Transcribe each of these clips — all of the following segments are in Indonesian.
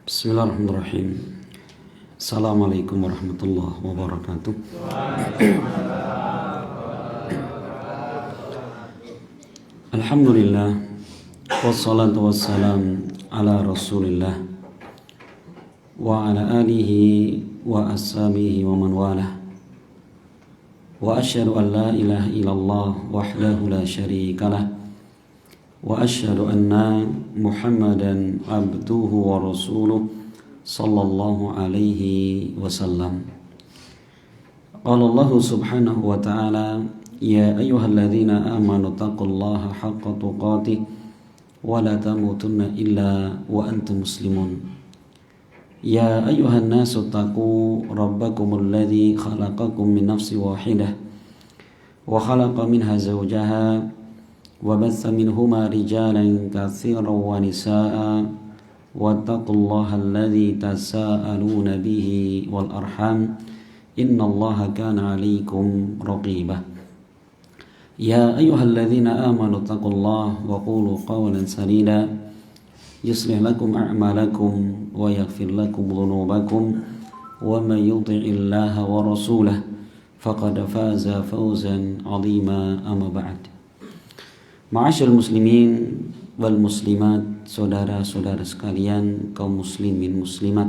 Bismillahirrahmanirrahim. Assalamualaikum warahmatullahi wabarakatuh. Alhamdulillah, wassalatu wassalam ala rasulillah wa ala alihi wa ashabihi wa man walah. Wa asyhadu an la ilaha illallah wahdahu la syarikalah wa asyhadu anna Muhammadan abduhu wa rasuluh sallallahu alaihi wasallam. Qala Allah subhanahu wa ta'ala, ya ayyuhalladzina amanu taqullaha haqqa tuqatih wa la tamutunna illa wa antum muslimun. Ya ayyuhan nasu taqu rabbakumul ladzi khalaqakum min nafsin wahidah wa khalaqa minha zawjaha وبث منهما رجالا كثيرا ونساء واتقوا الله الذي تساءلون به والأرحام إن الله كان عليكم رقيبا يا أيها الذين آمنوا اتقوا الله وقولوا قولا سديدا يصلح لكم أعمالكم ويغفر لكم ذنوبكم ومن يطع الله ورسوله فقد فاز فوزا عظيما أما بعد. Ma'asyarul muslimin wal muslimat, saudara-saudara sekalian, kaum muslimin muslimat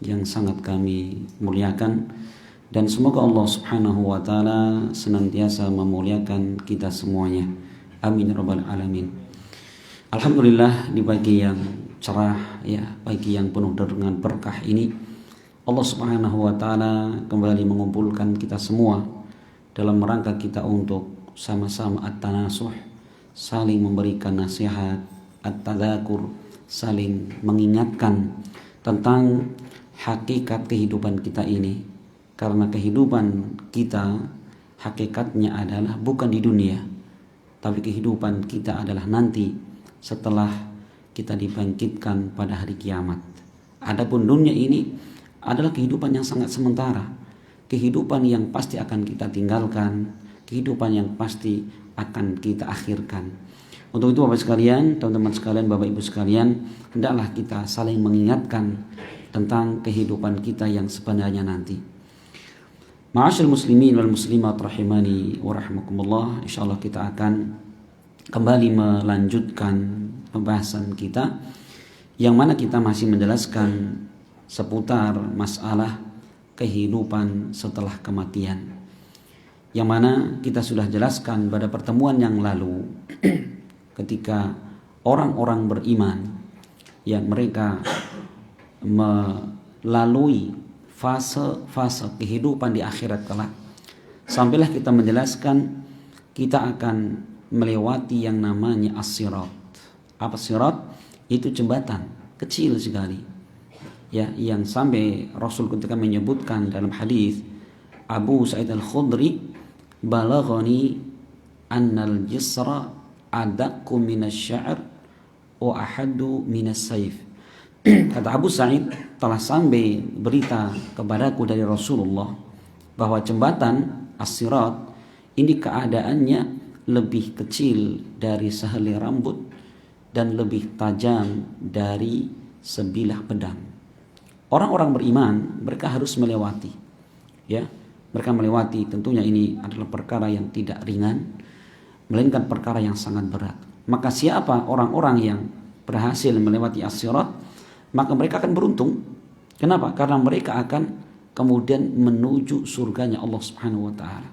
yang sangat kami muliakan, dan semoga Allah subhanahu wa ta'ala senantiasa memuliakan kita semuanya, amin rabbal alamin. Alhamdulillah, di pagi yang cerah, ya, pagi yang penuh dengan berkah ini, Allah subhanahu wa ta'ala kembali mengumpulkan kita semua dalam rangka kita untuk sama-sama at-tanasuh, saling memberikan nasihat, at-tadzakur, saling mengingatkan tentang hakikat kehidupan kita ini. Karena kehidupan kita hakikatnya adalah bukan di dunia, tapi kehidupan kita adalah nanti setelah kita dibangkitkan pada hari kiamat. Adapun dunia ini adalah kehidupan yang sangat sementara, kehidupan yang pasti akan kita tinggalkan, kehidupan yang pasti akan kita akhirkan. Untuk itu Bapak sekalian, teman-teman sekalian, Bapak Ibu sekalian, hendaklah kita saling mengingatkan tentang kehidupan kita yang sebenarnya nanti. Ma'asyarul muslimin wal muslimat rahimani wa rahmakumullah. Insyaallah kita akan kembali melanjutkan pembahasan kita yang mana kita masih menjelaskan seputar masalah kehidupan setelah kematian, yang mana kita sudah jelaskan pada pertemuan yang lalu ketika orang-orang beriman yang mereka melalui fase-fase kehidupan di akhirat kelak, sampailah kita menjelaskan kita akan melewati yang namanya as-sirat. Apa sirat? Itu jembatan kecil sekali, ya, yang sampai Rasul ketika menyebutkan dalam hadis Abu Sa'id Al-Khudri, balaghani annal jisra adaqqu minasy-sya'r wa ahaddu minas-sayf. Kata Abu Sa'id, telah sampai berita kepadaku dari Rasulullah bahwa jembatan as-sirat ini keadaannya lebih kecil dari sehelai rambut dan lebih tajam dari sebilah pedang. Orang-orang beriman mereka harus melewati, ya, mereka melewati, tentunya ini adalah perkara yang tidak ringan, melainkan perkara yang sangat berat. Maka siapa orang-orang yang berhasil melewati as-sirat, maka mereka akan beruntung. Kenapa? Karena mereka akan kemudian menuju surganya Allah subhanahu wa ta'ala.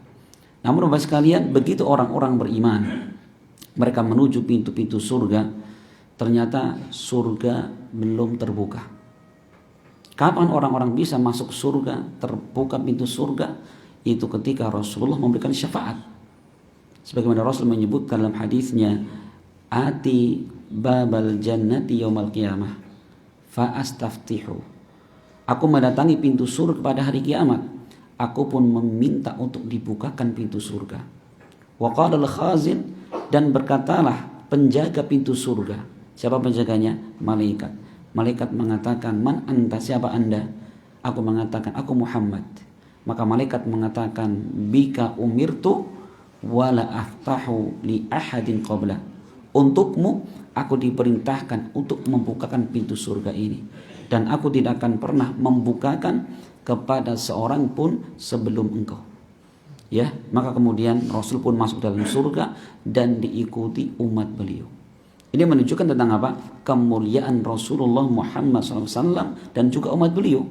Namun Bapak sekalian, begitu orang-orang beriman mereka menuju pintu-pintu surga, ternyata surga belum terbuka. Kapan orang-orang bisa masuk surga, terbuka pintu surga? Itu ketika Rasulullah memberikan syafaat. Sebagaimana Rasul menyebutkan dalam hadisnya, ati babal jannati yaumal qiyamah fa astaftihu. Aku mendatangi pintu surga pada hari kiamat, aku pun meminta untuk dibukakan pintu surga. Wa qala al-khazin, dan berkatalah penjaga pintu surga. Siapa penjaganya? Malaikat. Malaikat mengatakan, man anta, siapa anda? Aku mengatakan, aku Muhammad. Maka malaikat mengatakan, bika umirtu wala aftahu li ahadin qabla. Untukmu aku diperintahkan untuk membukakan pintu surga ini, dan aku tidak akan pernah membukakan kepada seorang pun sebelum engkau. Ya, maka kemudian Rasul pun masuk dalam surga dan diikuti umat beliau. Ini menunjukkan tentang apa? Kemuliaan Rasulullah Muhammad SAW dan juga umat beliau.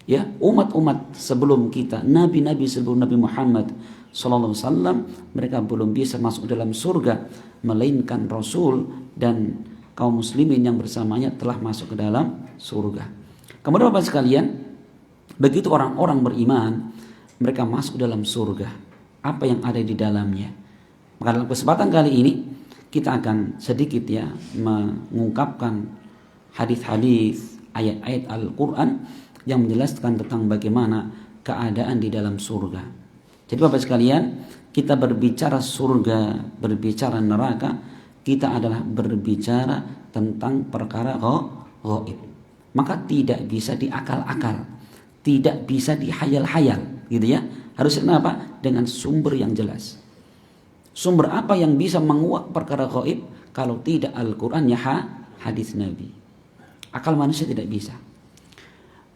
Ya, umat-umat sebelum kita, nabi-nabi sebelum Nabi Muhammad SAW, mereka belum bisa masuk dalam surga, melainkan Rasul dan kaum muslimin yang bersamanya telah masuk ke dalam surga. Kemudian Bapak sekalian, begitu orang-orang beriman, mereka masuk dalam surga, apa yang ada di dalamnya? Maka dalam kesempatan kali ini kita akan sedikit ya mengungkapkan hadis-hadis, ayat-ayat Al-Quran yang menjelaskan tentang bagaimana keadaan di dalam surga. Jadi Bapak sekalian, kita berbicara surga, berbicara neraka, kita adalah berbicara tentang perkara ghaib. Maka tidak bisa diakal-akal, tidak bisa dihayal-hayal, gitu ya. Harus apa? Dengan sumber yang jelas. Sumber apa yang bisa menguak perkara ghaib kalau tidak Al-Quran ya hadis Nabi? Akal manusia tidak bisa.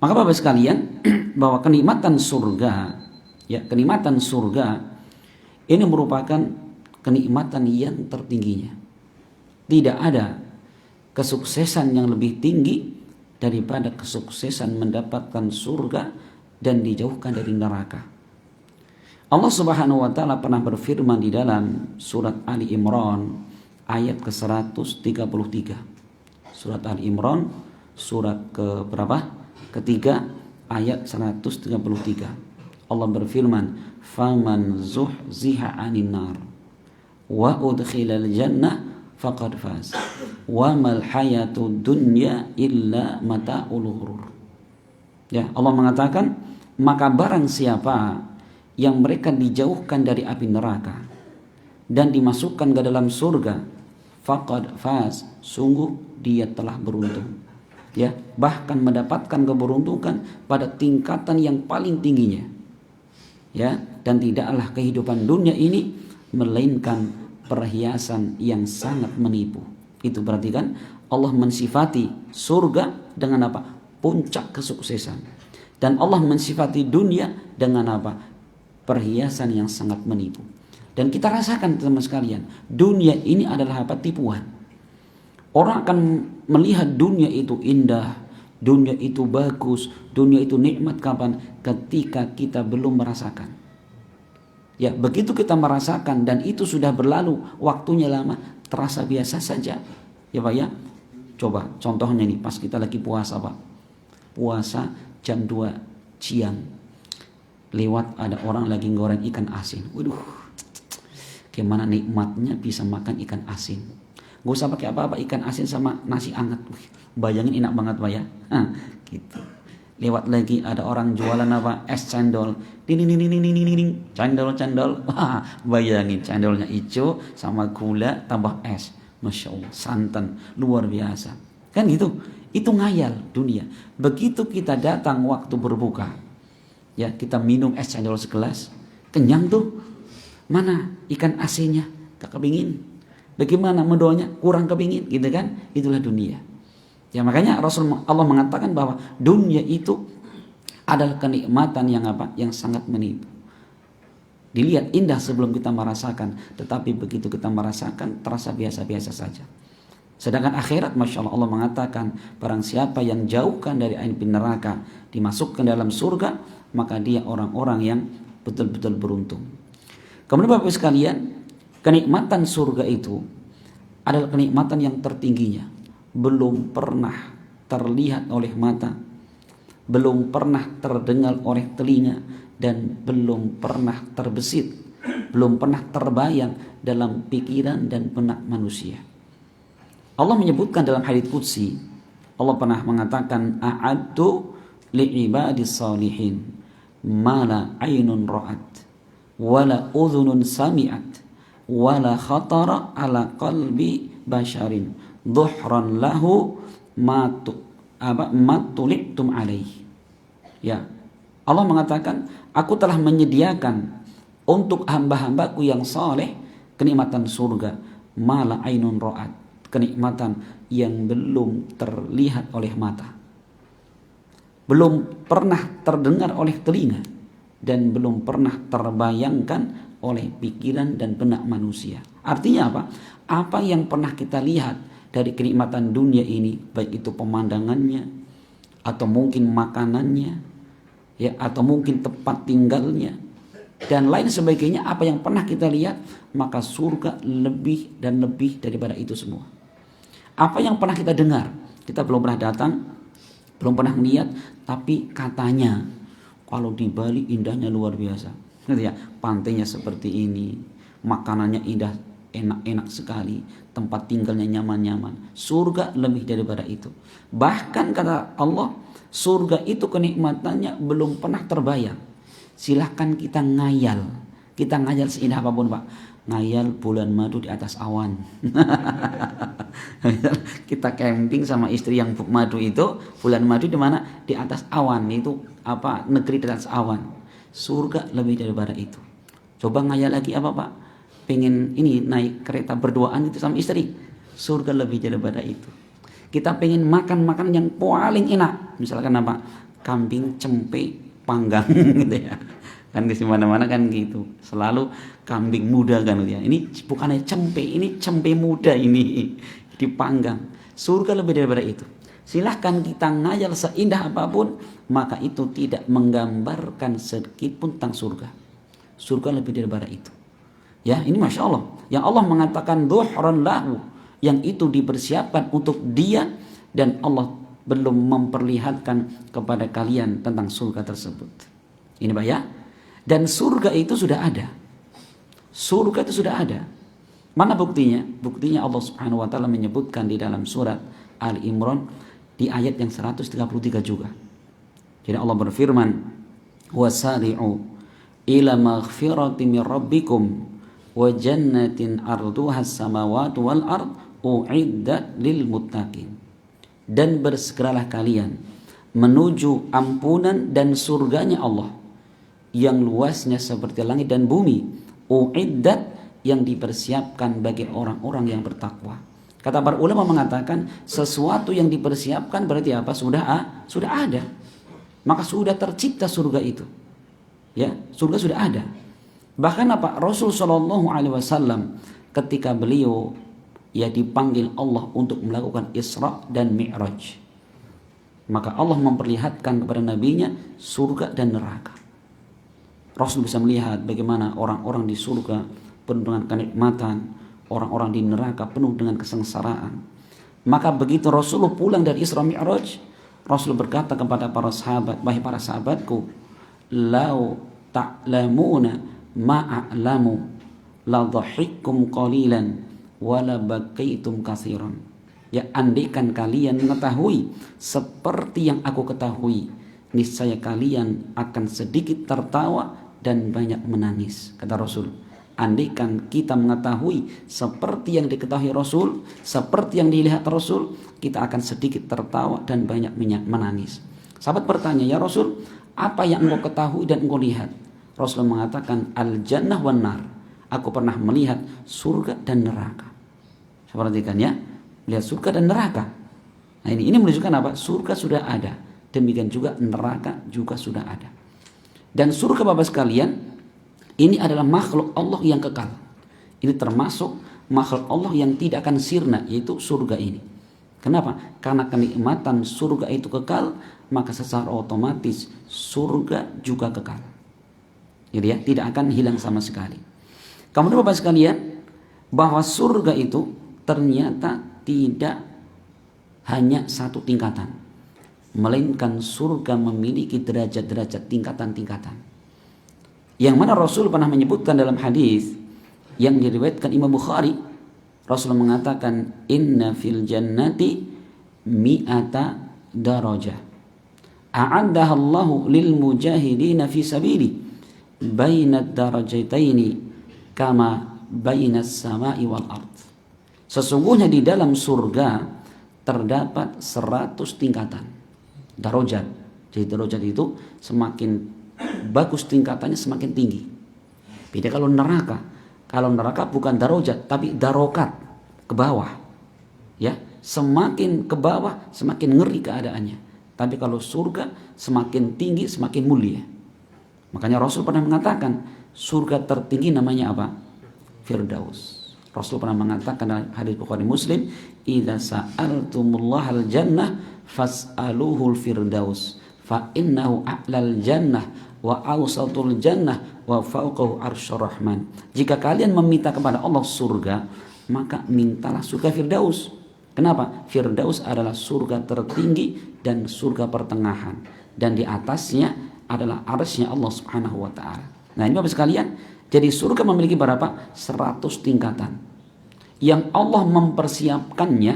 Maka Bapak sekalian, bahwa kenikmatan surga, ya kenikmatan surga ini merupakan kenikmatan yang tertingginya. Tidak ada kesuksesan yang lebih tinggi daripada kesuksesan mendapatkan surga dan dijauhkan dari neraka. Allah Subhanahu wa taala pernah berfirman di dalam surat Ali Imran ayat ke-133. Surat Ali Imran surat ke berapa? Ketiga, ayat 133. Allah berfirman, "Faman zuhziha 'anil nar wa udkhilal jannah faqad faz. Wa mal hayatud dunya illa mata'ul ghurur." Ya, Allah mengatakan, maka barang siapa yang mereka dijauhkan dari api neraka dan dimasukkan ke dalam surga, faqad faz, sungguh dia telah beruntung. Ya, bahkan mendapatkan keberuntungan pada tingkatan yang paling tingginya. Ya, dan tidaklah kehidupan dunia ini melainkan perhiasan yang sangat menipu. Itu berarti kan Allah mensifati surga dengan apa? Puncak kesuksesan. Dan Allah mensifati dunia dengan apa? Perhiasan yang sangat menipu. Dan kita rasakan teman sekalian, dunia ini adalah apa? Tipuan. Orang akan melihat dunia itu indah, dunia itu bagus, dunia itu nikmat kapan? Ketika kita belum merasakan. Ya, begitu kita merasakan dan itu sudah berlalu, waktunya lama, terasa biasa saja. Ya Pak ya. Coba contohnya nih, pas kita lagi puasa Pak. Puasa jam 2 siang. Lewat ada orang lagi goreng ikan asin. Waduh. Gimana nikmatnya bisa makan ikan asin. Gak usah pakai apa-apa, ikan asin sama nasi hangat. Bayangin enak banget Pak ya. Gitu. Lewat lagi ada orang jualan apa? Es cendol. Ding. Cendol. Wah, bayangin cendolnya hijau sama gula tambah es. Masya Allah, santan luar biasa. Kan gitu. Itu ngayal dunia. Begitu kita datang waktu berbuka, ya kita minum es cendol segelas, kenyang tuh. Mana ikan asinnya? Tak kepingin. Bagaimana mendoanya? Kurang kepingin, gitu kan? Itulah dunia. Ya makanya Allah mengatakan bahwa dunia itu adalah kenikmatan yang apa? Yang sangat menipu. Dilihat indah sebelum kita merasakan, tetapi begitu kita merasakan terasa biasa-biasa saja. Sedangkan akhirat, Masya Allah, Allah mengatakan barang siapa yang jauhkan dari api neraka dimasukkan dalam surga, maka dia orang-orang yang betul-betul beruntung. Kemudian Bapak sekalian, kenikmatan surga itu adalah kenikmatan yang tertingginya. Belum pernah terlihat oleh mata, belum pernah terdengar oleh telinga, dan belum pernah terbesit, belum pernah terbayang dalam pikiran dan benak manusia. Allah menyebutkan dalam hadits qudsi, Allah pernah mengatakan, a'addu li'ibadis salihin ma la ainun ra'at wala udhunun sami'at wala khatara ala qalbi basharin dhuhran lahu matuli'tum alaih. Ya, Allah mengatakan, aku telah menyediakan untuk hamba-hambaku yang saleh kenikmatan surga, mala ainun ra'at, kenikmatan yang belum terlihat oleh mata, belum pernah terdengar oleh telinga, dan belum pernah terbayangkan oleh pikiran dan benak manusia. Artinya apa? Apa yang pernah kita lihat dari kenikmatan dunia ini, baik itu pemandangannya, atau mungkin makanannya, ya, atau mungkin tempat tinggalnya, dan lain sebagainya, apa yang pernah kita lihat, maka surga lebih dan lebih daripada itu semua. Apa yang pernah kita dengar, kita belum pernah datang, belum pernah melihat, tapi katanya kalau di Bali indahnya luar biasa, gitu ya, pantainya seperti ini, makanannya indah, enak-enak sekali, tempat tinggalnya nyaman-nyaman. Surga lebih daripada itu. Bahkan kata Allah, surga itu kenikmatannya belum pernah terbayang. Silahkan kita ngayal seindah apapun, Pak. Ngayal bulan madu di atas awan. Kita camping sama istri yang madu itu, bulan madu di mana? Di atas awan. Itu apa? Negeri di atas awan. Surga lebih daripada itu. Coba ngayal lagi apa, Pak? Pengen ini naik kereta berduaan itu sama istri. Surga lebih daripada itu. Kita pengen makan makanan yang paling enak. Misalkan apa? Kambing cempe panggang gitu ya. Kan di mana-mana kan gitu. Selalu kambing muda kan gitu ya. Ini bukannya cempe, ini cempe muda ini dipanggang. Surga lebih daripada itu. Silahkan kita ngayal seindah apapun, maka itu tidak menggambarkan sedikit pun tentang surga. Surga lebih daripada itu. Ya, ini Masya Allah. Yang Allah mengatakan dhuhran lahu, yang itu dipersiapkan untuk dia, dan Allah belum memperlihatkan kepada kalian tentang surga tersebut. Ini Pak ya. Dan surga itu sudah ada. Surga itu sudah ada. Mana buktinya? Buktinya Allah Subhanahu wa taala menyebutkan di dalam surat Ali Imran di ayat yang 133 juga. Jadi Allah berfirman, "Wasari'u ila maghfirati min rabbikum wa jannatin arduha as-samawati wal ard u'iddat lil muttaqin." Dan bersegeralah kalian menuju ampunan dan surganya Allah yang luasnya seperti langit dan bumi, u'iddat, yang dipersiapkan bagi orang-orang yang bertakwa. Kata para ulama mengatakan sesuatu yang dipersiapkan berarti apa? Sudah ada. Maka sudah tercipta surga itu. Ya, surga sudah ada. Bahkan apa? Rasul sallallahu alaihi wasallam ketika beliau ya dipanggil Allah untuk melakukan Isra dan Mi'raj, maka Allah memperlihatkan kepada nabinya surga dan neraka. Rasul bisa melihat bagaimana orang-orang di surga penuh dengan kenikmatan, orang-orang di neraka penuh dengan kesengsaraan. Maka begitu Rasul pulang dari Isra Mi'raj, Rasul berkata kepada para sahabat, "Wahai para sahabatku, lau ta'lamuna ma'a'lamu la dhahikkum qalilan wa la bakaitum katsiran." Ya, andaikan kalian mengetahui seperti yang aku ketahui, niscaya kalian akan sedikit tertawa dan banyak menangis, kata Rasul. Andaikan kita mengetahui seperti yang diketahui Rasul, seperti yang dilihat Rasul, kita akan sedikit tertawa dan banyak menangis. Sahabat bertanya, "Ya Rasul, apa yang engkau ketahui dan engkau lihat?" Rasul mengatakan, "Al-jannah wan nar." Aku pernah melihat surga dan neraka. Perhatikan ya, melihat surga dan neraka. Nah ini menunjukkan apa? Surga sudah ada. Demikian juga neraka juga sudah ada. Dan surga Bapak sekalian, ini adalah makhluk Allah yang kekal. Ini termasuk makhluk Allah yang tidak akan sirna, yaitu surga ini. Kenapa? Karena kenikmatan surga itu kekal, maka secara otomatis surga juga kekal. Jadi ya, tidak akan hilang sama sekali. Kemudian Bapak sekalian, bahwa surga itu ternyata tidak hanya satu tingkatan, melainkan surga memiliki derajat-derajat, tingkatan-tingkatan. Yang mana Rasul pernah menyebutkan dalam hadis yang diriwayatkan Imam Bukhari, Rasul mengatakan, "Inna fil jannati mi'ata darajah a'addaha Allahu lil mujahidina fi sabili baina darajataini kama baina as-sama'i wal ard." Sesungguhnya di dalam surga terdapat 100 tingkatan. Darajat. Jadi darajat itu semakin bagus tingkatannya semakin tinggi. Beda kalau neraka. Kalau neraka bukan darajat tapi darokat, ke bawah. Ya, semakin ke bawah semakin ngeri keadaannya. Tapi kalau surga semakin tinggi semakin mulia. Makanya Rasul pernah mengatakan surga tertinggi namanya apa? Firdaus. Rasul pernah mengatakan dalam hadis Bukhari Muslim, "Idza sa'altumullahal jannah fas'aluhul firdaus, fa innahu a'lal jannah wa awsatul jannah wa fawqahu arsyur rahman." Jika kalian meminta kepada Allah surga, maka mintalah surga Firdaus. Kenapa? Firdaus adalah surga tertinggi dan surga pertengahan, dan di atasnya adalah arsy-Nya Allah Subhanahu wa taala. Nah, ini Bapak sekalian, jadi surga memiliki berapa? 100 tingkatan. Yang Allah mempersiapkannya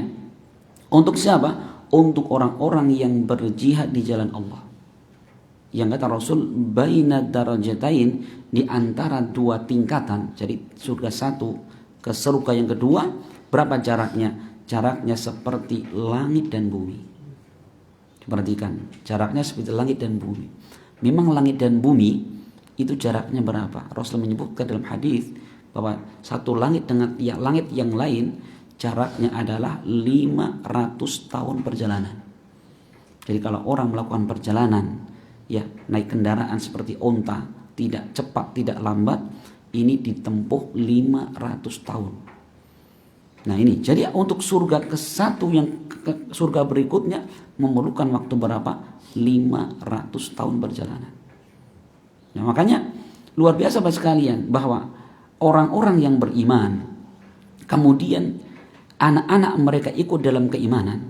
untuk siapa? Untuk orang-orang yang berjihad di jalan Allah. Yang kata Rasul, baina darajatain, di antara dua tingkatan. Jadi surga satu ke surga yang kedua, berapa jaraknya? Jaraknya seperti langit dan bumi. Perhatikan, jaraknya seperti langit dan bumi. Memang langit dan bumi itu jaraknya berapa? Rasul menyebutkan dalam hadis bahwa satu langit dengan langit yang lain jaraknya adalah 500 tahun perjalanan. Jadi kalau orang melakukan perjalanan, ya naik kendaraan seperti onta, tidak cepat, tidak lambat, ini ditempuh 500 tahun. Nah ini, jadi untuk surga ke satu yang surga berikutnya memerlukan waktu berapa? 500 tahun perjalanan. Nah, makanya luar biasa Bapak sekalian bahwa orang-orang yang beriman kemudian anak-anak mereka ikut dalam keimanan,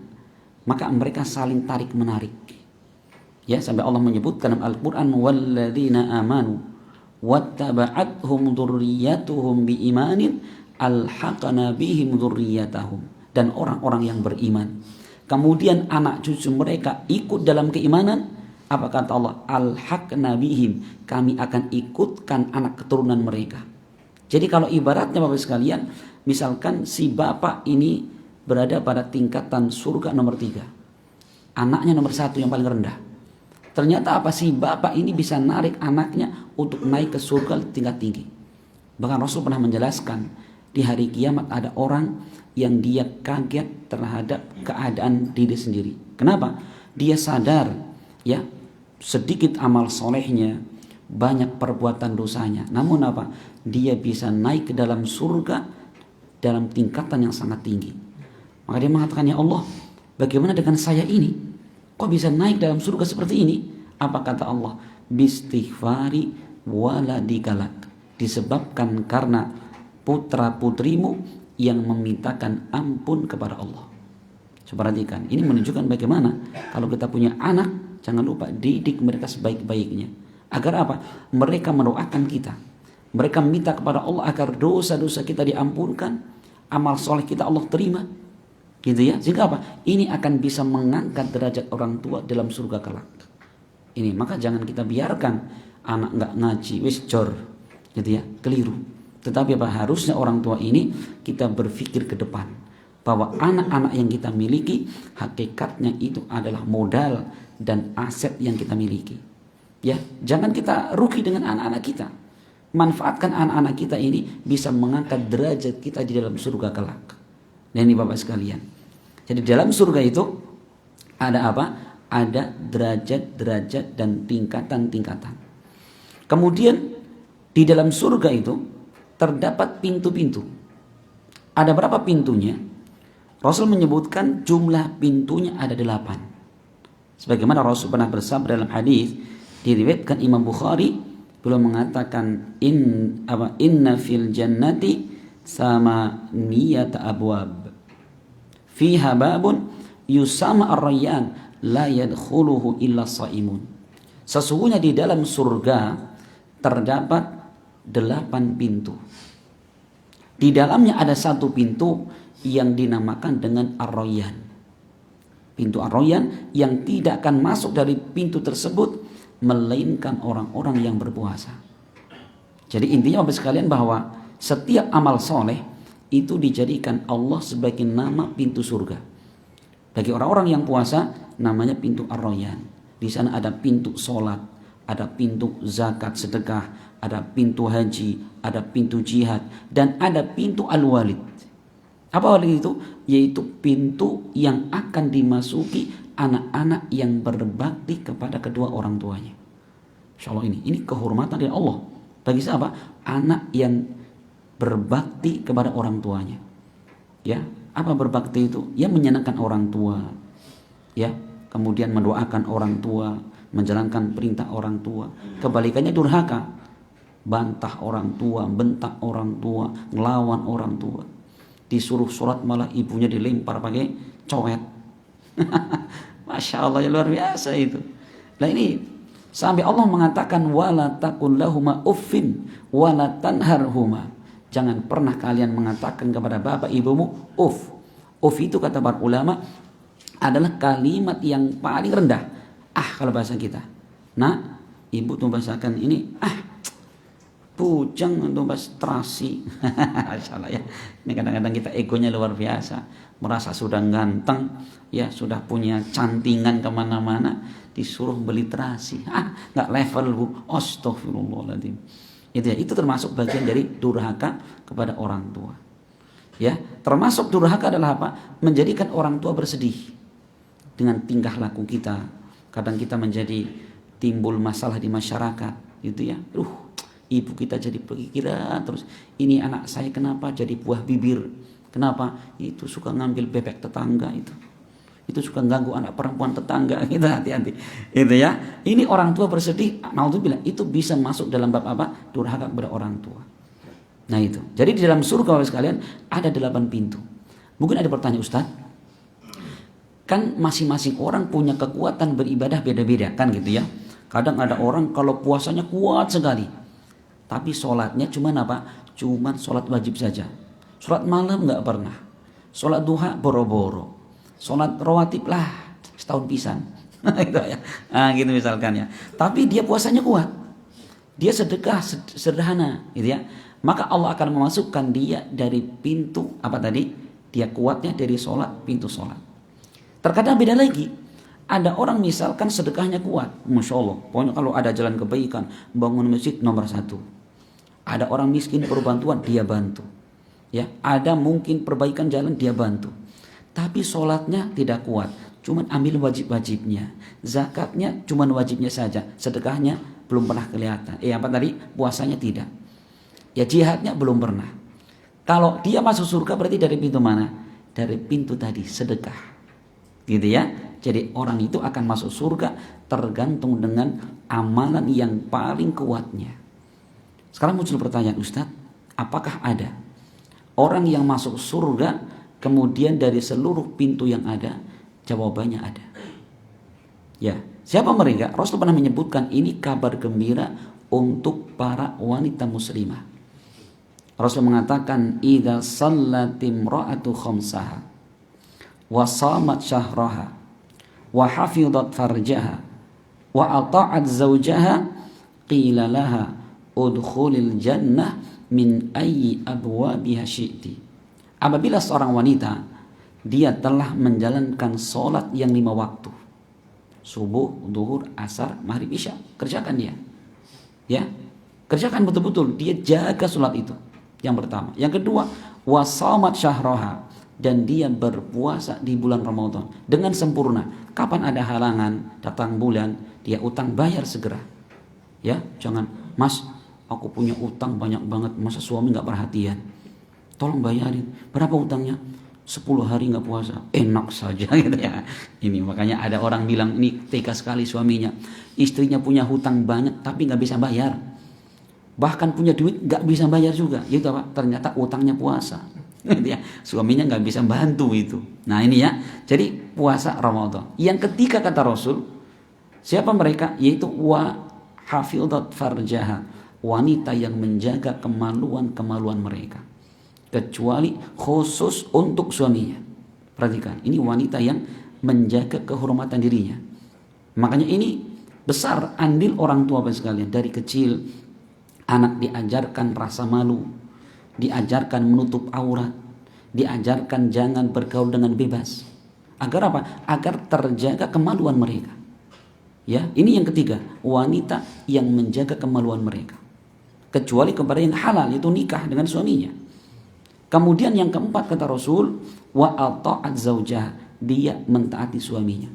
maka mereka saling tarik menarik. Ya, sampai Allah menyebutkan dalam Al-Qur'an, walladzina amanu wattaba'athum dzurriyyatuhum biimanin alhaqna bihim dzurriyyatahum. Dan orang-orang yang beriman kemudian anak cucu mereka ikut dalam keimanan, apa kata Allah? Alhaqna bihim, kami akan ikutkan anak keturunan mereka. Jadi kalau ibaratnya Bapak sekalian, misalkan si bapak ini berada pada tingkatan surga nomor 3, anaknya nomor 1 yang paling rendah. Ternyata apa, si bapak ini bisa narik anaknya untuk naik ke surga tingkat tinggi. Bahkan Rasul pernah menjelaskan, di hari kiamat ada orang yang dia kaget terhadap keadaan diri sendiri. Kenapa? Dia sadar, ya, sedikit amal solehnya, banyak perbuatan dosanya. Namun apa? Dia bisa naik ke dalam surga dalam tingkatan yang sangat tinggi. Maka dia mengatakan, ya Allah, bagaimana dengan saya ini? Kok bisa naik dalam surga seperti ini? Apa kata Allah? Bistighfari waladikalak. Disebabkan karena putra putrimu yang memintakan ampun kepada Allah. Coba perhatikan, ini menunjukkan bagaimana kalau kita punya anak, jangan lupa didik mereka sebaik-baiknya. Agar apa? Mereka mendoakan kita. Mereka minta kepada Allah agar dosa-dosa kita diampunkan, amal soleh kita Allah terima. Gitu ya. Sehingga apa? Ini akan bisa mengangkat derajat orang tua dalam surga kelak. Ini, maka jangan kita biarkan anak nggak ngaji, wis jor. Gitu ya, keliru. Tetapi apa, harusnya orang tua ini kita berpikir ke depan bahwa anak-anak yang kita miliki hakikatnya itu adalah modal dan aset yang kita miliki. Ya, jangan kita rugi dengan anak-anak kita. Manfaatkan anak-anak kita ini bisa mengangkat derajat kita di dalam surga kelak. Nah ini Bapak sekalian. Jadi dalam surga itu ada apa? Ada derajat-derajat dan tingkatan-tingkatan. Kemudian di dalam surga itu terdapat pintu-pintu. Ada berapa pintunya? Rasul menyebutkan jumlah pintunya ada 8. Sebagaimana Rasul pernah bersabda dalam hadis diriwayatkan Imam Bukhari, beliau mengatakan inna fil jannati sama niyat abwab fiha babun yusama ar-rayyan la yadkhuluhu illa shaimun. Sesungguhnya di dalam surga terdapat 8 pintu. Di dalamnya ada satu pintu yang dinamakan dengan ar-rayyan. Pintu ar-rayyan yang tidak akan masuk dari pintu tersebut melainkan orang-orang yang berpuasa. Jadi intinya Bapak sekalian bahwa setiap amal soleh itu dijadikan Allah sebagai nama pintu surga. Bagi orang-orang yang puasa namanya pintu ar-rayyan. Di sana ada pintu sholat, ada pintu zakat sedekah, ada pintu haji, ada pintu jihad, dan ada pintu al-walid. Apa walid itu? Yaitu pintu yang akan dimasuki anak-anak yang berbakti kepada kedua orang tuanya. Insya Allah ini kehormatan dari Allah. Bagi siapa? Anak yang berbakti kepada orang tuanya. Ya, apa berbakti itu? Ya menyenangkan orang tua. Ya, kemudian mendoakan orang tua, menjalankan perintah orang tua. Kebalikannya durhaka, bantah orang tua, bentak orang tua, ngelawan orang tua. Disuruh sholat malah ibunya dilempar pakai cowet. Masya Allah, ya luar biasa itu. Nah ini sampai Allah mengatakan wala takun lahuma uffin wala tanharhuma. Jangan pernah kalian mengatakan kepada bapak ibumu uff. Uff itu kata para ulama adalah kalimat yang paling rendah. Kalau bahasa kita. Nah, ibu tuh bahasakan ini bujang untuk bahas terasi. Masalah ya. Ini kadang-kadang kita egonya luar biasa, merasa sudah ganteng, ya sudah punya cantingan kemana-mana, disuruh beli terasi. Nggak level bu. Astaghfirullahaladzim. Itu termasuk bagian dari durhaka kepada orang tua. Ya, termasuk durhaka adalah apa? Menjadikan orang tua bersedih dengan tingkah laku kita. Kadang kita menjadi timbul masalah di masyarakat, gitu ya. Ibu kita jadi pikiran terus, ini anak saya kenapa jadi buah bibir? Kenapa? Itu suka ngambil bebek tetangga itu suka ganggu anak perempuan tetangga. Kita hati-hati. Itu ya. Ini orang tua bersedih, naudzubillah, itu bisa masuk dalam bab apa? Durhaka kepada orang tua. Nah itu. Jadi di dalam surga Bapak sekalian ada 8 pintu. Mungkin ada pertanyaan, Ustaz, kan masing-masing orang punya kekuatan beribadah beda-beda kan gitu ya. Kadang ada orang kalau puasanya kuat sekali, tapi sholatnya cuman apa? Cuman sholat wajib saja. Sholat malam nggak pernah. Sholat duha boro-boro. Sholat rawatib lah setahun pisan. Gitu ya. Gitu misalkan ya. Tapi dia puasanya kuat. Dia sedekah sederhana gitu ya. Maka Allah akan memasukkan dia dari pintu apa tadi? Dia kuatnya dari sholat, pintu sholat. Terkadang beda lagi. Ada orang misalkan sedekahnya kuat, Masya Allah. Pokoknya kalau ada jalan kebaikan, bangun masjid nomor 1. Ada orang miskin perlu bantuan, dia bantu. Ya, ada mungkin perbaikan jalan, dia bantu. Tapi sholatnya tidak kuat, cuman ambil wajib-wajibnya. Zakatnya cuman wajibnya saja, sedekahnya belum pernah kelihatan. Apa tadi? Puasanya tidak. Ya jihadnya belum pernah. Kalau dia masuk surga berarti dari pintu mana? Dari pintu tadi, sedekah. Gitu ya. Jadi orang itu akan masuk surga tergantung dengan amalan yang paling kuatnya. Sekarang muncul pertanyaan, Ustadz, apakah ada orang yang masuk surga kemudian dari seluruh pintu yang ada? Jawabannya ada. Ya, siapa mereka? Rasul pernah menyebutkan ini kabar gembira untuk para wanita muslimah. Rasul mengatakan, "Idza shallatim ra'atu khamsaha wa shamat syahraha wa hafizat farjaha wa ata'at zawjaha qila laha udkhulil jannah min ayyi abwabiha syi'ti." Apabila seorang wanita dia telah menjalankan sholat yang 5 waktu, subuh, zuhur, asar, maghrib, isya, kerjakan dia. Ya, kerjakan betul-betul, dia jaga sholat itu. Yang pertama. Yang kedua, wasamat syahroha, dan dia berpuasa di bulan Ramadan dengan sempurna. Kapan ada halangan, datang bulan, dia utang bayar segera. Ya, jangan, Mas, aku punya utang banyak banget, masa suami nggak perhatian? Tolong bayarin. Berapa utangnya? 10 hari nggak puasa. Enak saja gitu ya. Ini makanya ada orang bilang ini tega sekali suaminya. Istrinya punya hutang banyak tapi nggak bisa bayar. Bahkan punya duit nggak bisa bayar juga. Itu apa? Ternyata utangnya puasa. Ya, suaminya nggak bisa bantu itu. Nah ini ya. Jadi puasa Ramadan. Yang ketiga kata Rasul, siapa mereka? Yaitu wa hafizat farjaha, wanita yang menjaga kemaluan mereka, kecuali khusus untuk suaminya. Perhatikan, ini wanita yang menjaga kehormatan dirinya. Makanya ini besar andil orang tua sekalian. Dari kecil anak diajarkan rasa malu, diajarkan menutup aurat, diajarkan jangan bergaul dengan bebas. Agar apa? Agar terjaga kemaluan mereka. Ya, ini yang ketiga, wanita yang menjaga kemaluan mereka. kecuali kepada yang halal, yaitu nikah dengan suaminya. Kemudian yang keempat kata Rasul, wa ata'at zaujah, dia mentaati suaminya.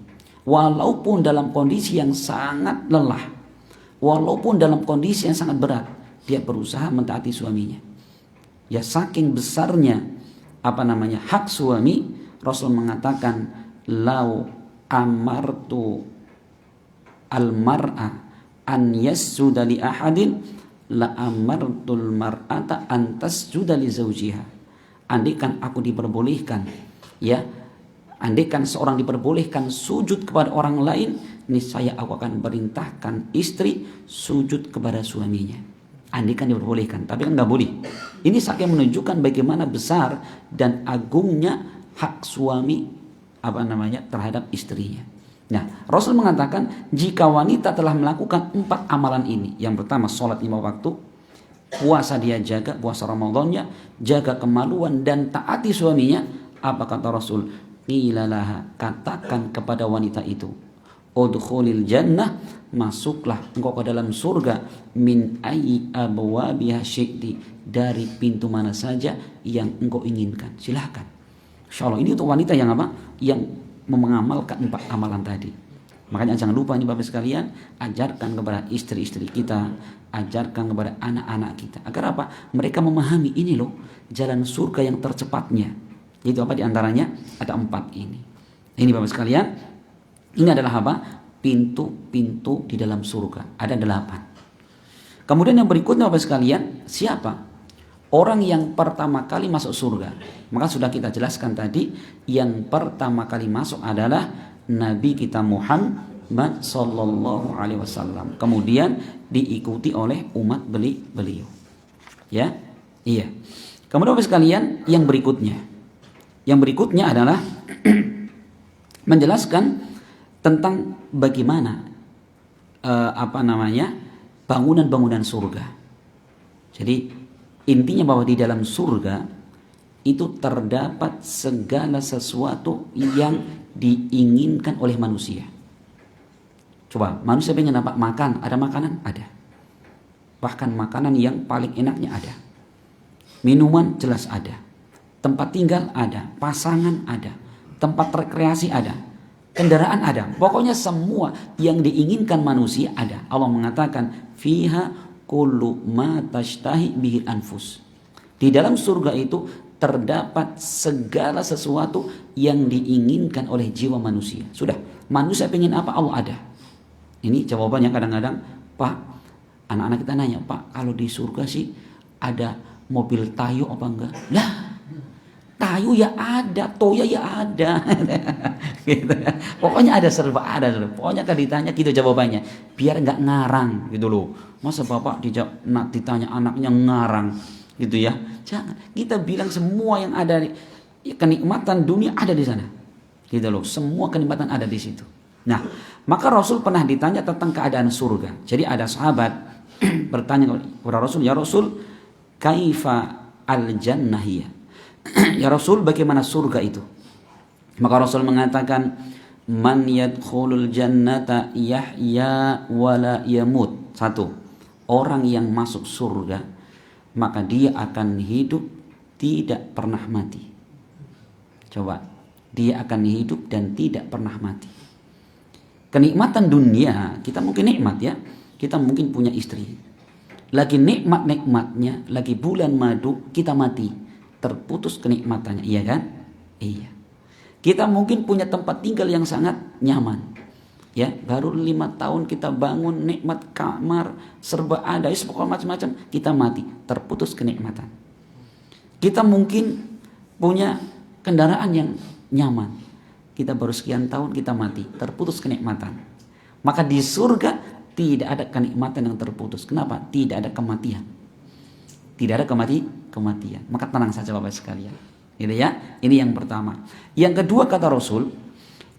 Walaupun dalam kondisi yang sangat lelah, walaupun dalam kondisi yang sangat berat, dia berusaha mentaati suaminya. Ya, saking besarnya hak suami, Rasul mengatakan, lau amartu al-mar'a an yasjuda li ahadin la amartul mar'ata an tasjuda li zawjiha. Andaikan aku diperbolehkan, ya, andaikan seorang diperbolehkan sujud kepada orang lain, niscaya aku akan perintahkan istri sujud kepada suaminya. Andaikan diperbolehkan, tapi kan nggak boleh. Ini saking menunjukkan bagaimana besar dan agungnya hak suami terhadap istrinya. Nah, Rasul mengatakan jika wanita telah melakukan 4 amalan ini, yang pertama sholat 5 waktu, puasa dia jaga, puasa Ramadannya, jaga kemaluan dan taati suaminya, apa kata Rasul? Qilalaha, katakan kepada wanita itu, udkhulil jannah, masuklah engkau ke dalam surga, min ayyi abwabiha syi'ti, dari pintu mana saja yang engkau inginkan, silahkan. Insyaallah ini untuk wanita yang yang mengamalkan 4 amalan tadi. Makanya jangan lupa nih Bapak sekalian, ajarkan kepada istri-istri kita, ajarkan kepada anak-anak kita, agar mereka memahami ini loh jalan surga yang tercepatnya. Itu diantaranya ada 4 ini. Ini Bapak sekalian, ini adalah pintu-pintu di dalam surga. Ada 8. Kemudian yang berikutnya Bapak sekalian, siapa orang yang pertama kali masuk surga? Maka sudah kita jelaskan tadi, yang pertama kali masuk adalah Nabi kita Muhammad sallallahu alaihi wasallam. Kemudian diikuti oleh umat beliau. Ya? Iya. Kemudian Bapak sekalian, yang berikutnya adalah menjelaskan tentang bagaimana bangunan-bangunan surga. Jadi intinya bahwa di dalam surga itu terdapat segala sesuatu yang diinginkan oleh manusia. Coba, manusia pengen apa? Makan, ada makanan? Ada. Bahkan makanan yang paling enaknya ada. Minuman jelas ada. Tempat tinggal ada, pasangan ada, tempat rekreasi ada, kendaraan ada. Pokoknya semua yang diinginkan manusia ada. Allah mengatakan, fiha kullu ma tashtahi bihil anfus. Di dalam surga itu terdapat segala sesuatu yang diinginkan oleh jiwa manusia. Sudah, manusia pengen apa? Allah ada. Ini jawabannya kadang-kadang, Pak, anak-anak kita nanya, Pak, kalau di surga sih ada mobil Tayo apa enggak? Lah, Tayo ya ada, Toya ya ada. Gitu. Pokoknya ada, serba ada. Pokoknya kalau ditanya gitu jawabannya, biar enggak ngarang gitu loh. Masa Bapak ditanya anaknya ngarang gitu ya? Jangan. Kita bilang semua yang ada, kenikmatan dunia ada di sana. Gitu loh. Semua kenikmatan ada di situ. Nah, maka Rasul pernah ditanya tentang keadaan surga. Jadi ada sahabat bertanya kepada Rasul, ya Rasul, kaifa al-jannahiyah? Ya Rasul, bagaimana surga itu? Maka Rasul mengatakan, man yadkhulul jannata yahya wala yamut. 1. Orang yang masuk surga, maka dia akan hidup tidak pernah mati. Coba, dia akan hidup dan tidak pernah mati. Kenikmatan dunia, kita mungkin nikmat ya. Kita mungkin punya istri. Lagi nikmat-nikmatnya, lagi bulan madu, kita mati. Terputus kenikmatannya, iya kan? Iya. Kita mungkin punya tempat tinggal yang sangat nyaman. Ya, baru 5 tahun kita bangun, nikmat kamar, serba ada, pokoknya macam-macam, kita mati. Terputus kenikmatan. Kita mungkin punya kendaraan yang nyaman. Kita baru sekian tahun kita mati, terputus kenikmatan. Maka di surga tidak ada kenikmatan yang terputus. Kenapa? Tidak ada kematian. Tidak ada kematian. Maka tenang saja Bapak sekalian. Gitu ya. Ini yang pertama. Yang kedua kata Rasul,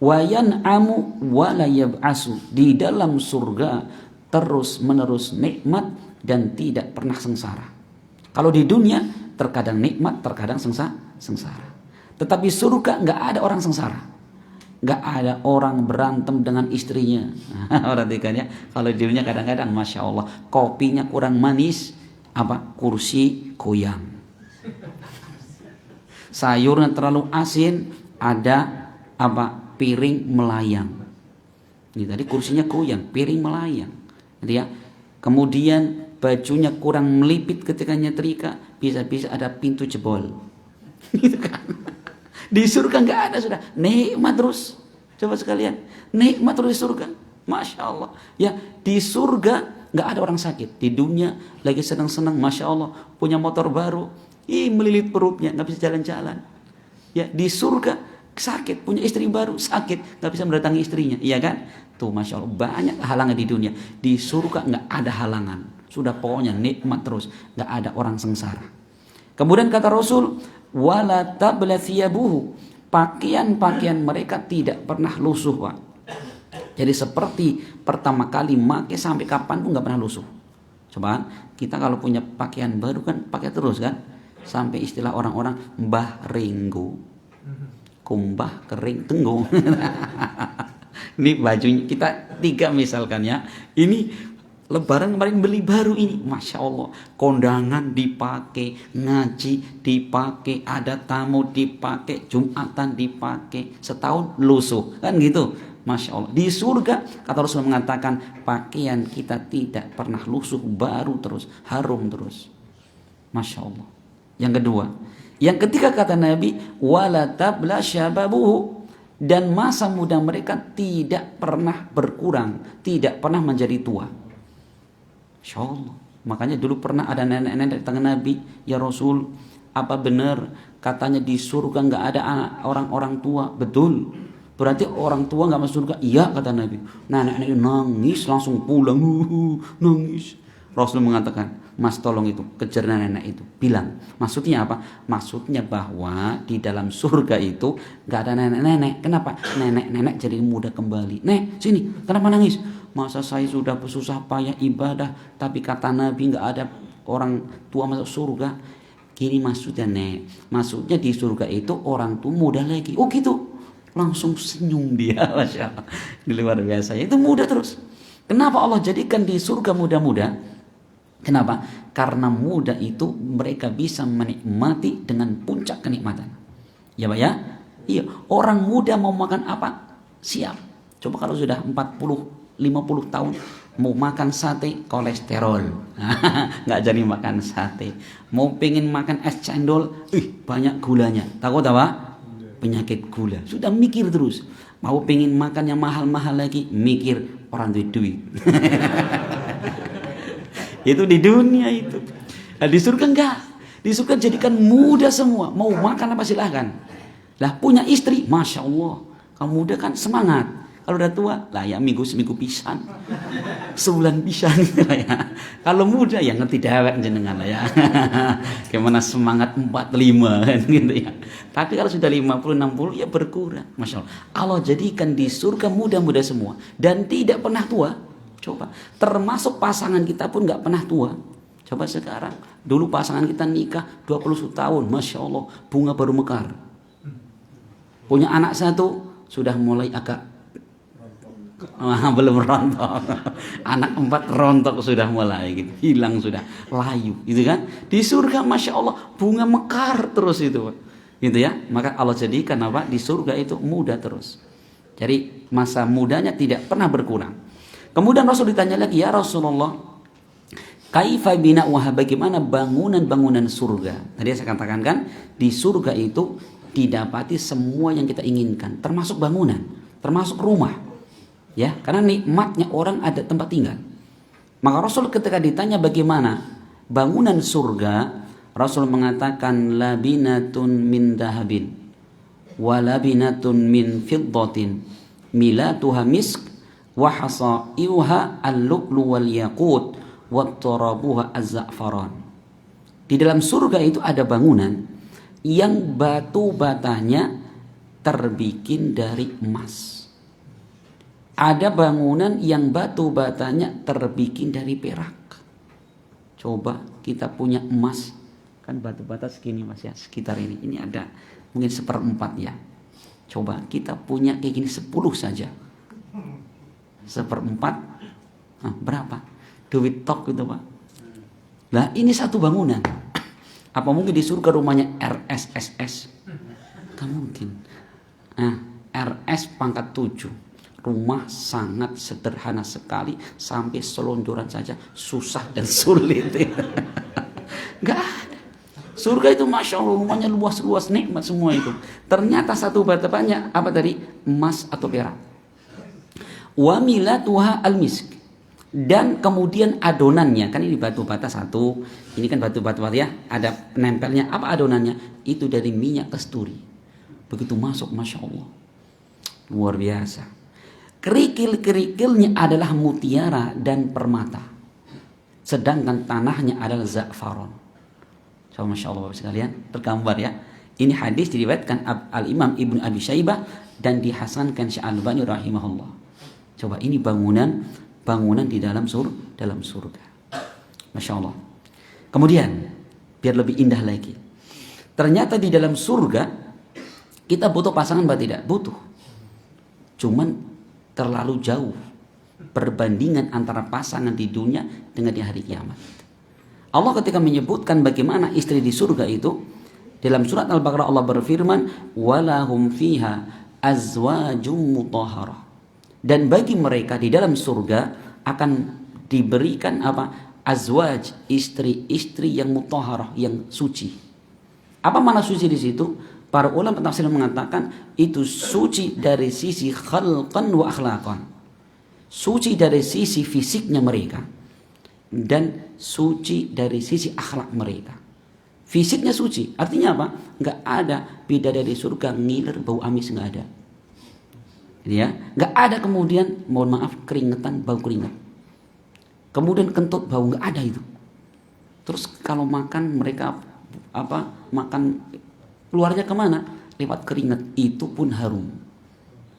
wa yan'amu wa la yab'asu. Di dalam surga terus menerus nikmat dan tidak pernah sengsara. Kalau di dunia terkadang nikmat, terkadang sengsara. Tetapi surga enggak ada orang sengsara. Gak ada orang berantem dengan istrinya. Perhatikan ya. Kalau di dunia kadang-kadang Masya Allah, kopinya kurang manis, apa? Kursi goyang. Sayurnya terlalu asin, ada apa? Piring melayang. Ini tadi kursinya goyang, piring melayang. Gitu ya. Kemudian bajunya kurang melipit ketika nyetrika, bisa-bisa ada pintu jebol. Gitu kan. Di surga nggak ada, sudah nikmat terus. Coba sekalian, nikmat terus di surga. Masya Allah. Ya, di surga nggak ada orang sakit. Di dunia lagi senang-senang, masya Allah, punya motor baru, melilit perutnya, nggak bisa jalan-jalan. Ya, di surga sakit, punya istri baru, sakit, nggak bisa mendatangi istrinya, iya kan? Tuh, masya Allah, banyak halangan di dunia. Di surga nggak ada halangan. Sudah pokoknya nikmat terus, nggak ada orang sengsara. Kemudian kata Rasul, wala tabla thiyabuhu, pakaian-pakaian mereka tidak pernah lusuh, Pak. Jadi seperti pertama kali make sampai kapan pun nggak pernah lusuh. Coba kita kalau punya pakaian baru kan pakai terus kan, sampai istilah orang-orang mbah ringgo, kumbah kering tenggung. Ini bajunya kita 3 misalkan ya. Ini Lebaran kemarin beli baru ini, masya Allah, kondangan dipakai, ngaji dipakai, ada tamu dipakai, Jumatan dipakai, setahun lusuh, kan gitu, masya Allah. Di surga kata Rasul mengatakan pakaian kita tidak pernah lusuh, baru terus, harum terus, masya Allah. Yang kedua, yang ketiga kata Nabi, wala tabla syababuhu, dan masa muda mereka tidak pernah berkurang, tidak pernah menjadi tua. Insya Allah. Makanya dulu pernah ada nenek-nenek datang Nabi, ya Rasul, apa benar katanya di surga nggak ada orang-orang tua? Betul. Berarti orang tua nggak masuk surga? Iya kata Nabi. Nenek-nenek nangis langsung pulang, nangis. Rasul mengatakan, Mas tolong itu kejar nenek itu, bilang, maksudnya apa? Maksudnya bahwa di dalam surga itu nggak ada nenek-nenek. Kenapa? Nenek-nenek jadi muda kembali. Nek, sini, kenapa nangis? Masa saya sudah bersusah payah ibadah, tapi kata Nabi nggak ada orang tua masuk surga. Gini maksudnya, Nek. Maksudnya di surga itu orang tua muda lagi. Oh gitu. Langsung senyum dia, masya Allah. Di luar biasa. Itu muda terus. Kenapa Allah jadikan di surga muda-muda? Kenapa? Karena muda itu mereka bisa menikmati dengan puncak kenikmatan. Ya Pak ya? Iya. Orang muda mau makan apa? Siap. Coba kalau sudah 40, 50 tahun mau makan sate, kolesterol. Nggak jadi makan sate. Mau pengen makan es cendol, banyak gulanya. Takut apa? Penyakit gula. Sudah mikir terus. Mau pengen makan yang mahal-mahal lagi, mikir orang duit. Itu di dunia itu. Nah, di surga enggak. Di surga jadikan muda semua. Mau makan apa silahkan. Lah punya istri, masya Allah. Kamu muda kan semangat. Kalau udah tua, lah ya minggu pisan. Sebulan pisan gitu lah ya. Kalau muda ya ngerti dewek jenengan lah ya. Gimana semangat 45 kan gitu ya. Tapi kalau sudah 50, 60 ya berkurang. Masya Allah. Allah jadikan di surga muda-muda semua. Dan tidak pernah tua. Coba, termasuk pasangan kita pun gak pernah tua. Coba sekarang, dulu pasangan kita nikah 20 tahun, masya Allah, bunga baru mekar. Punya anak 1, sudah mulai agak belum rontok. Anak 4 rontok sudah mulai gitu, hilang sudah, layu, gitu kan? Di surga, masya Allah, bunga mekar terus itu, gitu ya. Maka Allah jadikan apa? Di surga itu muda terus. Jadi masa mudanya tidak pernah berkurang. Kemudian Rasul ditanya lagi, ya Rasulullah, kaifa bina'uha, bagaimana bangunan-bangunan surga? Tadi saya katakan kan, di surga itu didapati semua yang kita inginkan, termasuk bangunan, termasuk rumah. Ya, karena nikmatnya orang ada tempat tinggal. Maka Rasul ketika ditanya bagaimana bangunan surga, Rasul mengatakan labinatun min dahabin wa labinatun min fiddatin milatuha misk wa hasaiuha al-lu'lu wal yaqut wa tarabuha az-za'faran. Di dalam surga itu ada bangunan yang batu batanya terbikin dari emas. Ada bangunan yang batu batanya terbikin dari perak. Coba kita punya emas, kan batu bata segini Mas ya, sekitar ini. Ini ada mungkin 1/4 ya. Coba kita punya kayak gini 10 saja. 1/4, nah, berapa? Duit tok gitu Pak. Nah ini satu bangunan. Apa mungkin di surga rumahnya RSSS? Gak mungkin. Nah, RS pangkat 7. Rumah sangat sederhana sekali, sampai selonjoran saja susah dan sulit. Gak ada. Surga itu Masya Allah rumahnya luas-luas, nikmat semua itu. Ternyata satu batapannya apa tadi? Emas atau perak. Wa milatuha al-misk. Dan kemudian adonannya, kan ini batu bata satu, ini kan batu bata ya, ada nempelnya. Apa adonannya? Itu dari minyak kasturi. Begitu masuk, Masya Allah, luar biasa. Kerikil-kerikilnya adalah mutiara dan permata, sedangkan tanahnya adalah za'faron. So, Masya Allah Bapak sekalian, tergambar ya. Ini hadis diriwayatkan Al-Imam Ibnu Abi Syaibah dan dihasankan Syekh Al-Albani rahimahullah. Coba ini bangunan di dalam surga. Masya Allah. Kemudian biar lebih indah lagi, ternyata di dalam surga kita butuh pasangan atau tidak? Butuh. Cuman terlalu jauh perbandingan antara pasangan di dunia dengan di hari kiamat. Allah ketika menyebutkan bagaimana istri di surga itu, dalam surat Al-Baqarah Allah berfirman, walahum fiha azwajum mutahharah. Dan bagi mereka di dalam surga akan diberikan apa? Azwaj, istri-istri yang mutahharah, yang suci. Apa makna suci di situ? Para ulama tafsir mengatakan itu suci dari sisi khalqan wa akhlaqan. Suci dari sisi fisiknya mereka dan suci dari sisi akhlak mereka. Fisiknya suci, artinya apa? Enggak ada bidadari surga ngiler bau amis, enggak ada. Ya, nggak ada kemudian mohon maaf keringetan, bau keringat, kemudian kentut bau, nggak ada itu. Terus kalau makan mereka makan keluarnya kemana? Lewat keringat, itu pun harum.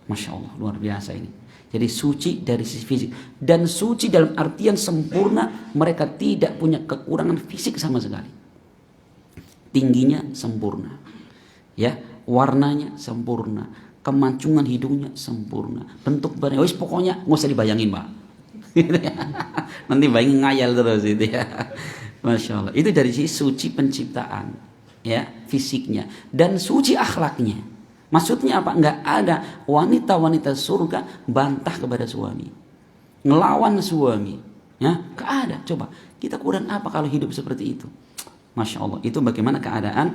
Masya Allah, luar biasa ini. Jadi suci dari sisi fisik dan suci dalam artian sempurna, mereka tidak punya kekurangan fisik sama sekali. Tingginya sempurna, ya, warnanya sempurna. Kemancungan hidungnya sempurna, bentuk badannya, wis pokoknya nggak usah dibayangin Pak. Nanti bayangin ngayal terus itu ya. Masya Allah. Itu dari sisi suci penciptaan, ya, fisiknya dan suci akhlaknya. Maksudnya apa? Nggak ada wanita-wanita surga bantah kepada suami, ngelawan suami, ya, nggak ada. Coba kita kurang apa kalau hidup seperti itu? Masya Allah. Itu bagaimana keadaan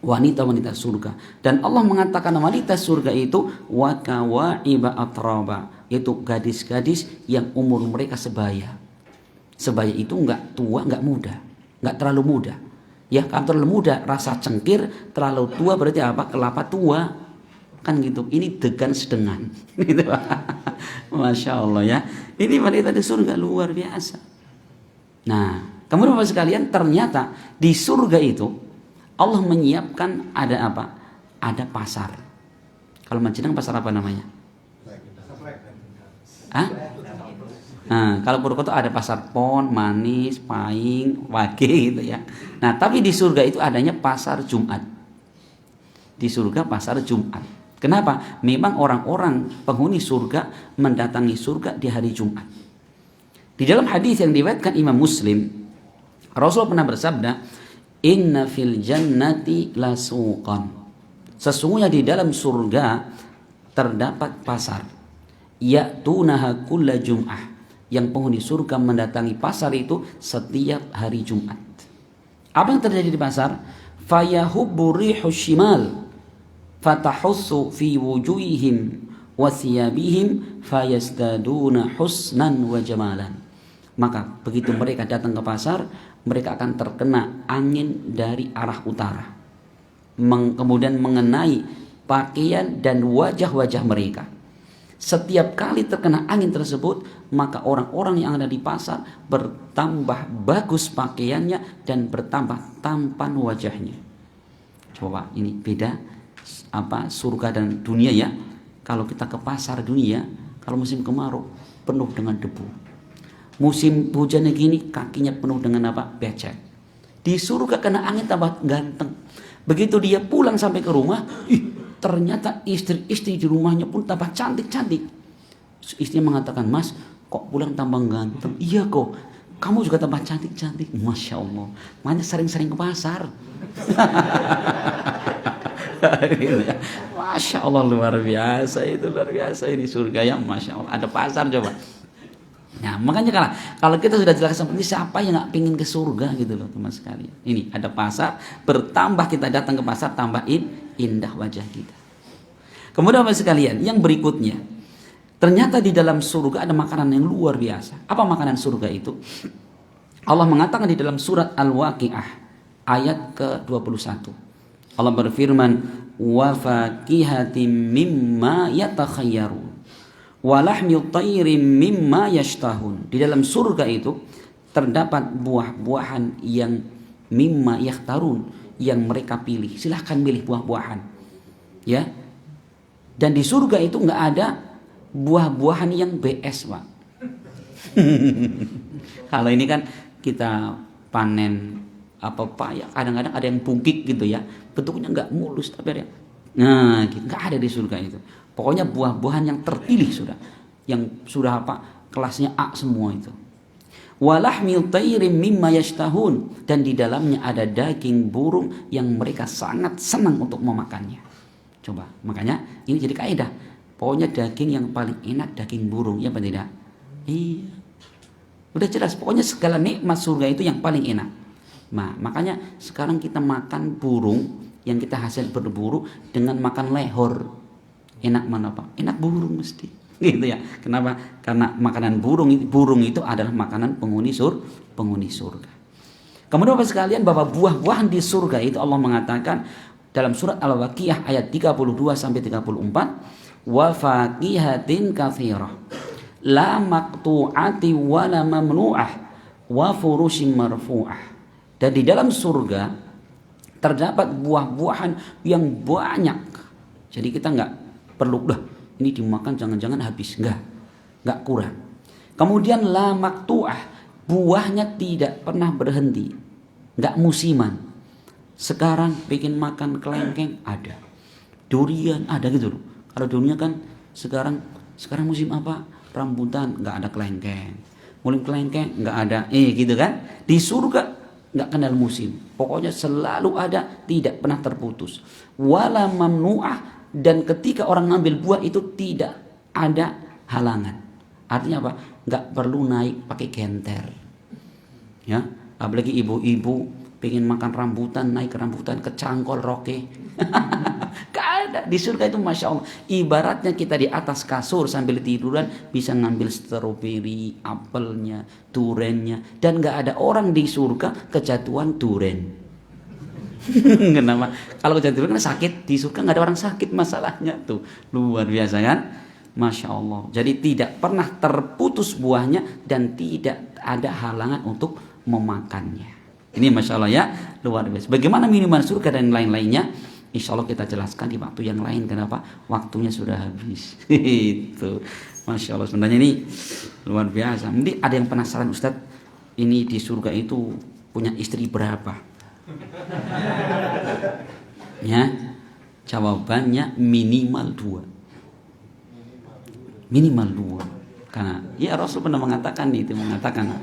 wanita-wanita surga. Dan Allah mengatakan wanita surga itu wakawaiba atraba, itu gadis-gadis yang umur mereka sebaya. Sebaya itu enggak tua, enggak muda, enggak terlalu muda. Ya, kalau terlalu muda rasa cengkir, terlalu tua berarti apa? Kelapa tua. Kan gitu. Ini degan sedengan. Gitu. Masya Allah ya. Ini wanita di surga luar biasa. Nah, kemudian Bapak sekalian, ternyata di surga itu Allah menyiapkan ada apa? Ada pasar. Kalau Majenang pasar apa namanya? Hah? Nah, kalau Purwokerto ada pasar Pon, Manis, Paing, Wage gitu ya. Nah, tapi di surga itu adanya pasar Jumat. Di surga pasar Jumat. Kenapa? Memang orang-orang penghuni surga mendatangi surga di hari Jumat. Di dalam hadis yang diriwayatkan Imam Muslim, Rasul pernah bersabda, inna fil jannati lasuqan. Sesungguhnya di dalam surga terdapat pasar. Ya'tunaha kulla jum'ah. Yang penghuni surga mendatangi pasar itu setiap hari Jumat. Apa yang terjadi di pasar? Fayahubbu rihu shimal fatahussu fi wujuhihim wa thiyabihim fayazdaduna husnan wa jamalan. Maka begitu mereka datang ke pasar, mereka akan terkena angin dari arah utara, kemudian mengenai pakaian dan wajah-wajah mereka. Setiap kali terkena angin tersebut, maka orang-orang yang ada di pasar bertambah bagus pakaiannya dan bertambah tampan wajahnya. Coba ini beda apa surga dan dunia ya. Kalau kita ke pasar dunia, kalau musim kemarau penuh dengan debu. Musim hujannya gini kakinya penuh dengan apa? Becek. Di surga kena angin tambah ganteng. Begitu dia pulang sampai ke rumah, ternyata istri-istri di rumahnya pun tambah cantik-cantik. Istrinya mengatakan, "Mas, kok pulang tambah ganteng?" "Iya kok, kamu juga tambah cantik-cantik. Masya Allah, makanya sering-sering ke pasar. Gitu ya. Masya Allah, luar biasa itu, luar biasa ini surga ya, Masya Allah. Ada pasar coba. Nah makanya kalau kita sudah jelaskan seperti ini, siapa yang nggak pingin ke surga gitu loh teman sekalian. Ini ada pasar, bertambah kita datang ke pasar, tambah indah wajah kita. Kemudian teman sekalian, yang berikutnya, ternyata di dalam surga ada makanan yang luar biasa. Apa makanan surga itu? Allah mengatakan di dalam surat Al-Waqi'ah ayat ke-21. Allah berfirman, wa fakihatin mimma yatakhayyarun wa lahmi thayrin mimma yashtahun. Di dalam surga itu terdapat buah-buahan yang mimma yakhtarun, yang mereka pilih. Silahkan pilih buah-buahan. Ya. Dan di surga itu nggak ada buah-buahan yang BS, Pak. Kalau ini kan kita panen apa ya, kadang-kadang ada yang pungkik gitu ya, bentuknya nggak mulus tapi ada, nah gitu, nggak ada di surga itu. Pokoknya buah-buahan yang terpilih sudah, yang sudah apa, kelasnya A semua itu. Walahmi thayrin mimma yashtahun, dan di dalamnya ada daging burung yang mereka sangat senang untuk memakannya. Coba, makanya ini jadi kaidah. Pokoknya daging yang paling enak daging burung, ya apa tidak? Iya. Udah jelas, pokoknya segala nikmat surga itu yang paling enak. Nah, makanya sekarang kita makan burung yang kita hasil berburu dengan makan lehor. Enak mana Pak? Enak burung mesti. Gitu ya. Kenapa? Karena makanan burung itu adalah makanan penghuni surga. Kemudian Bapak sekalian, bahwa buah-buahan di surga itu Allah mengatakan dalam surat Al-Waqi'ah ayat 32 sampai 34, wa faqihatin katsirah la maqtu'ati wa la mamnu'ah wa furushin marfu'ah. Dan di dalam surga terdapat buah-buahan yang banyak. Jadi kita nggak perlu ini dimakan jangan-jangan habis, nggak kurang. Kemudian la maqtu'ah, buahnya tidak pernah berhenti, nggak musiman. Sekarang bikin makan kelengkeng ada, durian ada gitu loh. Kalau durian kan sekarang musim apa? Rambutan, nggak ada kelengkeng. Musim kelengkeng nggak ada, gitu kan? Di surga nggak kenal musim, pokoknya selalu ada, tidak pernah terputus. Wala mamnu'ah, dan ketika orang ngambil buah itu tidak ada halangan. Artinya apa? Nggak perlu naik pakai genter. Ya, apalagi ibu-ibu pengen makan rambutan, naik rambutan kecangkol roke. Gak ada di surga itu, Masya Allah. Ibaratnya kita di atas kasur sambil tiduran bisa ngambil stroberi, apelnya, durennya, dan gak ada orang di surga kejatuhan duren. Kenapa? Kalau kejatuhan kan sakit, di surga gak ada orang sakit masalahnya tuh. Luar biasa kan? Masya Allah. Jadi tidak pernah terputus buahnya dan tidak ada halangan untuk memakannya. Ini Masya Allah ya, luar biasa. Bagaimana minuman surga dan lain-lainnya, insya Allah kita jelaskan di waktu yang lain. Kenapa? Waktunya sudah habis. Itu Masya Allah, sebenarnya ini luar biasa. Nanti ada yang penasaran, Ustadz, ini di surga itu punya istri berapa? Ya, jawabannya minimal 2. Minimal 2. Karena ya Rasul pernah mengatakan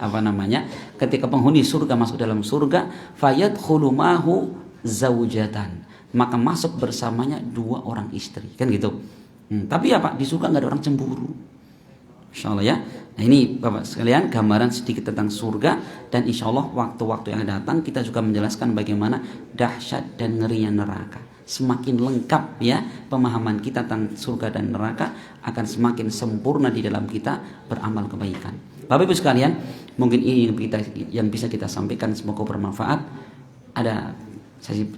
apa namanya, ketika penghuni surga masuk dalam surga, fayadkhulu mahu zaujatan, maka masuk bersamanya 2 orang istri, kan gitu. Tapi ya Pak, di surga nggak ada orang cemburu, insya Allah ya. Nah ini Bapak sekalian gambaran sedikit tentang surga, dan insya Allah waktu-waktu yang datang kita juga menjelaskan bagaimana dahsyat dan ngerinya neraka. Semakin lengkap ya pemahaman kita tentang surga dan neraka, akan semakin sempurna di dalam kita beramal kebaikan. Bapak Ibu sekalian, mungkin ini yang bisa kita sampaikan, semoga bermanfaat. Ada sesi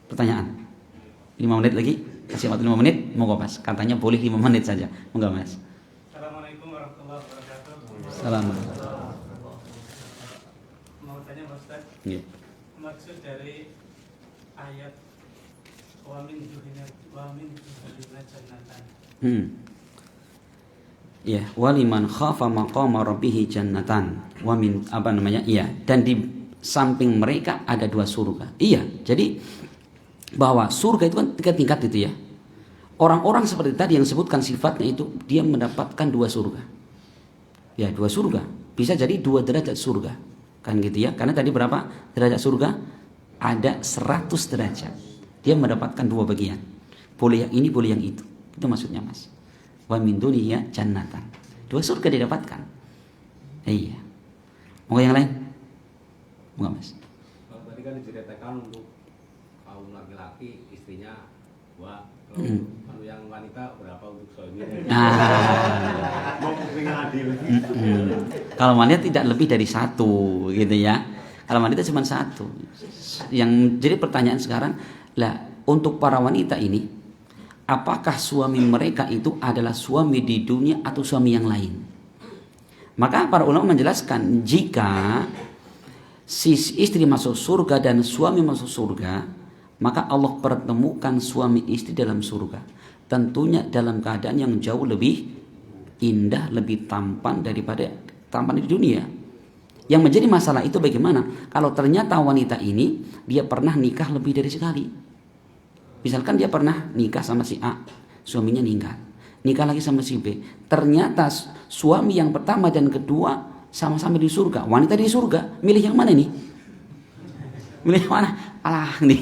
pertanyaan 5 menit lagi, kasih waktu 5 menit, moga Mas. Katanya boleh 5 menit saja, moga Mas. Assalamualaikum warahmatullahi wabarakatuh. Assalamualaikum. Mau tanya Pak Ustaz, maksud dari ayat wa min juhina jannatan. Ya, waliman khafa maqama rabbih jannatan. Wa min apa namanya? Iya, dan di samping mereka ada 2 surga. Iya, jadi bahwa surga itu kan tingkat-tingkat itu ya. Orang-orang seperti tadi yang sebutkan sifatnya itu, dia mendapatkan 2 surga. Ya, 2 surga. bisa jadi 2 derajat surga. Kan gitu ya. Karena tadi berapa derajat surga? Ada 100 derajat. Dia mendapatkan 2 bagian. Boleh yang ini, boleh yang itu. Itu maksudnya Mas. Wa min duniya jannatan. 2 surga didapatkan. Iya. Mau yang lain? Mau Mas? Tadi kan diceritakan untuk kaum laki-laki istrinya 2. Kalau yang wanita berapa untuk suaminya? Mau pengen adil. Kalau wanita tidak lebih dari 1 gitu ya. Kalau wanita cuma 1. Yang jadi pertanyaan sekarang lah, untuk para wanita ini, apakah suami mereka itu adalah suami di dunia atau suami yang lain? Maka para ulama menjelaskan, jika si istri masuk surga dan suami masuk surga, maka Allah pertemukan suami istri dalam surga. Tentunya dalam keadaan yang jauh lebih indah, lebih tampan daripada tampan di dunia. Yang menjadi masalah itu bagaimana kalau ternyata wanita ini dia pernah nikah lebih dari sekali. Misalkan dia pernah nikah sama si A, suaminya meninggal. Nikah lagi sama si B. Ternyata suami yang pertama dan kedua sama-sama di surga. Wanita di surga, milih yang mana nih? Milih yang mana? Alah nih.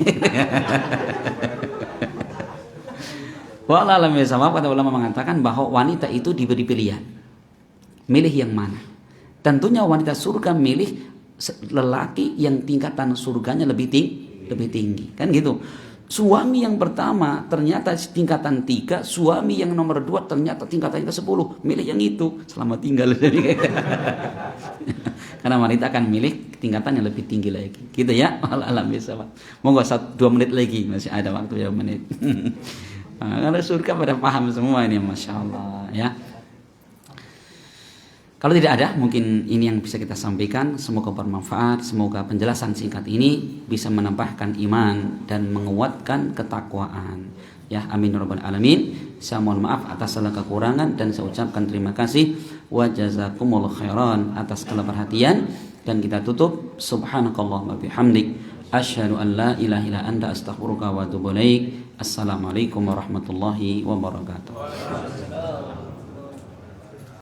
Wallahu a'lam, kata ulama mengatakan bahwa wanita itu diberi pilihan. Milih yang mana? Tentunya wanita surga milih lelaki yang tingkatan surganya lebih tinggi. Kan gitu. Suami yang pertama ternyata tingkatan 3, suami yang nomor 2 ternyata tingkatannya 10. Milih yang itu, selamat tinggal. Karena wanita akan milih tingkatan yang lebih tinggi lagi. Gitu ya. Alam bisa, Pak. Monggo 2 menit lagi, masih ada waktu 2 menit. Kalau surga pada paham semua ini, Masya Allah ya. Kalau tidak ada, mungkin ini yang bisa kita sampaikan. Semoga bermanfaat. Semoga penjelasan singkat ini bisa menambahkan iman dan menguatkan ketakwaan. Ya, amin ya rabbal alamin. Saya mohon maaf atas segala kekurangan dan saya ucapkan terima kasih wa jazakumullahu khairan atas segala perhatian, dan kita tutup subhanakallahumma bihamdik asyhadu an la ilaha illa anta astaghfiruka wa atubu ilaik. Assalamualaikum warahmatullahi wabarakatuh.